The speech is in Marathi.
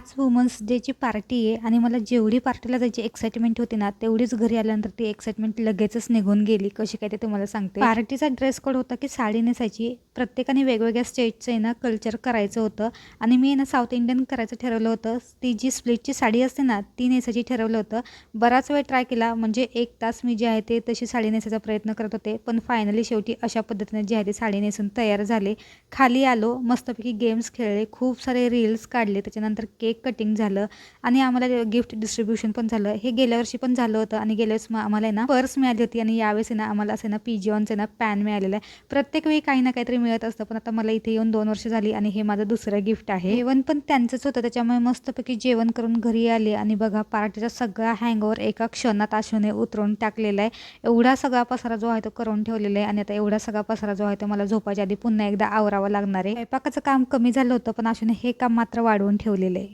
आज वुमन्स डेची पार्टी आहे आणि मला जेवढी पार्टीला जायची एक्साइटमेंट होती ना, तेवढीच घरी आल्यानंतर ती एक्साइटमेंट लगेचच निघून गेली. कशी काय ते तुम्हाला सांगते. पार्टीचा ड्रेस कोड होता की साडी नेसायची. प्रत्येकाने वेगवेगळ्या स्टेटचं आहे ना कल्चर करायचं होतं आणि मी ना साऊथ इंडियन करायचं ठरवलं होतं. ती जी स्प्लिटची साडी असते ना, ती नेसायची ठरवलं होतं. बराच वेळ ट्राय केला, म्हणजे 1 तास मी जे आहे ते तशी साडी नेसायचा प्रयत्न करत होते. पण फायनली शेवटी अशा पद्धतीने जी आहे ती साडी नेसून तयार झाले. खाली आलो, मस्तपैकी गेम्स खेळले, खूप सारे रील्स काढले, त्याच्यानंतर केक कटिंग झालं आणि आम्हाला गिफ्ट डिस्ट्रीब्युशन पण झालं. हे गेल्या वर्षी पण झालं होतं आणि गेल्या वेळेस आम्हाला आहे ना पर्स मिळाली होती आणि यावेळेस आहे ना आम्हाला असं ना पिजॉनचं ना पॅन मिळालेलं आहे. प्रत्येक वेळी काही ना काहीतरी मिळत असतं, पण आता मला इथे येऊन 2 वर्ष झाली आणि हे माझं दुसरं गिफ्ट आहे. जेवण पण त्यांचंच होतं, त्याच्यामुळे मस्तपैकी जेवण करून घरी आले आणि बघा पार्टीचा सगळा हँगओव्हर एका क्षणात आशूने उतरवून टाकलेला आहे. एवढा सगळा पसारा जो आहे तो करून ठेवलेला आहे आणि आता एवढा सगळा पसारा जो आहे तो मला झोपायच्या आधी पुन्हा एकदा आवरावा लागणार आहे. स्वयंपाकाचं काम कमी झालं होतं, पण आशूने हे काम मात्र वाढवून ठेवलेलं आहे.